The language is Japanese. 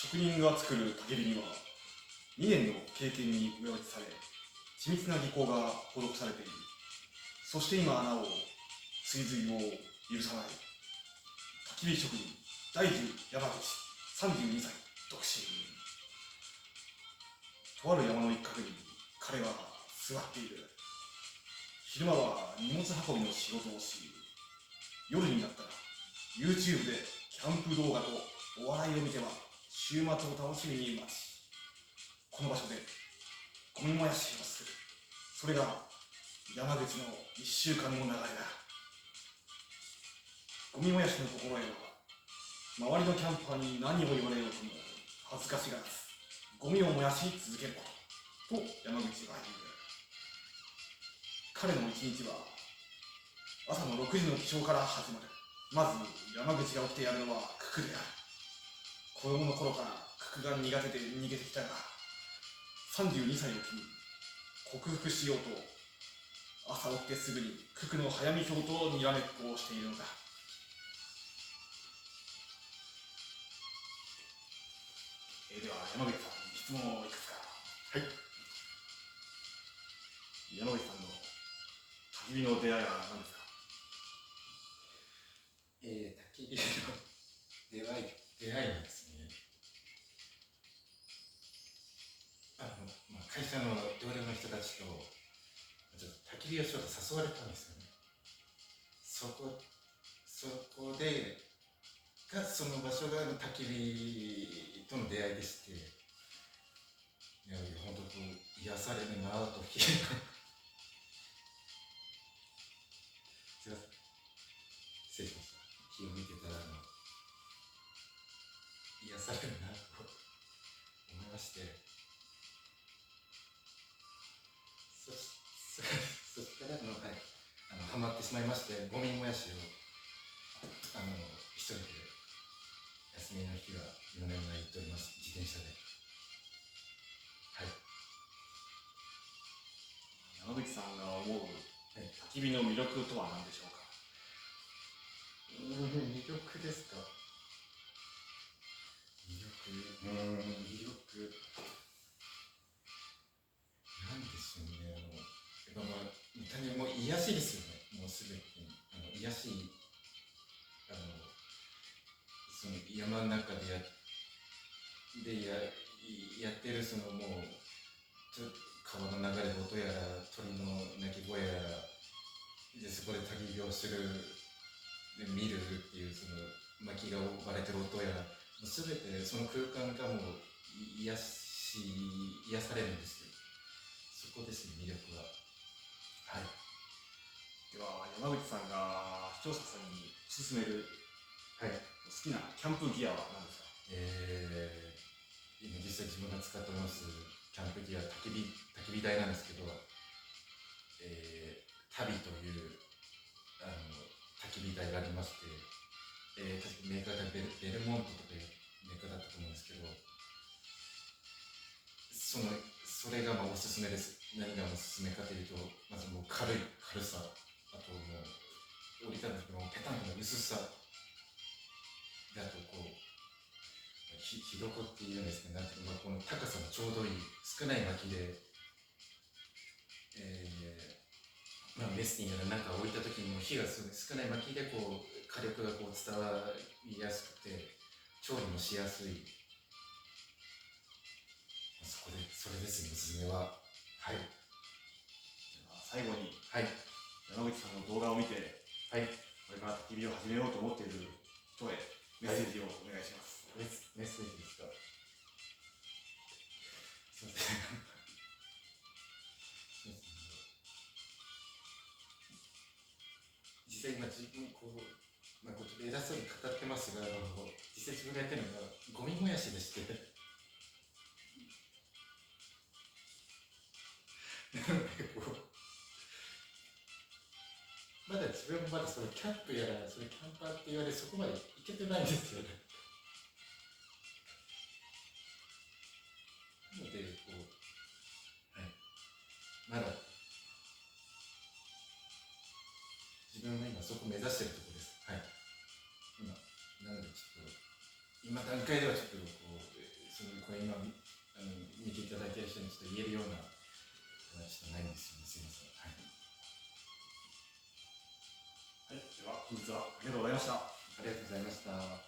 職人が作る焚き火には2年の経験に上打ちされ、緻密な技巧が施されている。そして今なお追随を許さない焚き火職人大樹山口32歳独身。とある山の一角に彼は座っている。昼間は荷物運びの仕事をし、夜になったら YouTube でキャンプ動画とお笑いを見ては週末を楽しみに待ち、この場所でゴミ燃やしをする。それが山口の1週間の流れだ。ゴミ燃やしの心得は、周りのキャンパーに何を言われようとも恥ずかしがらずゴミを燃やし続けることと山口は言う。彼の一日は朝の6時の起床から始まる。まず山口が起きてやるのは九九である。子供の頃から九九が苦手で逃げてきたが、32歳を機に克服しようと朝起きてすぐに九九の早見表とにらめっこをしているのだ。では山口さんに質問をいくつか。はい。山口さんの焚き火の出会いは何ですか？焚き火の出会いはですね、会社の同僚の人たちとちょっと焚き火をちょっと誘われたんですよね。そこでその場所が焚き火との出会いでして、いや本当癒されるなぁとすいません、失礼しました。火を見てたら癒されるなと思いまして、そしたらハマってしまいまして、ゴミ燃やしを一人で休みの日は夜な夜な行っております。自転車で。はい。山口さんが思う焚き火の魅力とは何でしょうか？魅力ですか？魅力なんでしょうね。単純にもう癒しですよね。もうすべて癒し、その山の中でやってるもう川の流れる音やら鳥の鳴き声やらで、そこで焚き火をするで見るっていう薪が割れてる音やら、すべてその空間がもう癒されるんですよ。そこですね、魅力は。はい。では山口さんが視聴者さんにおすすめるはい。好きなキャンプギアは何ですか？今実際自分が使っておりますキャンプギア、焚き火台なんですけど、タビという焚き火台がありまして、確かメーカーがベルモントとかいうメーカーだったと思うんですけど、それがおすすめです。何がおすすめかというと、まずもう軽さ、あともう折りたたみのペタンの薄さで、あと火床っていうんですかね、この高さもちょうどいい、少ない薪で、メスティングの中を置いた時にも火が少ない薪で火力が伝わりやすくて、調理もしやすい。それですね、おすすめは。はい。最後に、はい。山口さんの動画を見て、はい。これから焚き火を始めようと思っている人へメッセージをお願いします。メッセージですか？すいません。実際今自分偉そうに語ってますが、実際自分がやってるのがゴミ燃やしでして、なのでまだ自分もまだキャンプやらキャンパーって言われそこまでいけてないんですよね。なのではい、まだ自分は今そこを目指しているところです。はい。なのでちょっと今段階ではちょっとこれ今見ていただいてる人にちょっと言えるようなのはちょっとないんですよね。すいません。はい。はい、では本日はありがとうございました。ありがとうございました。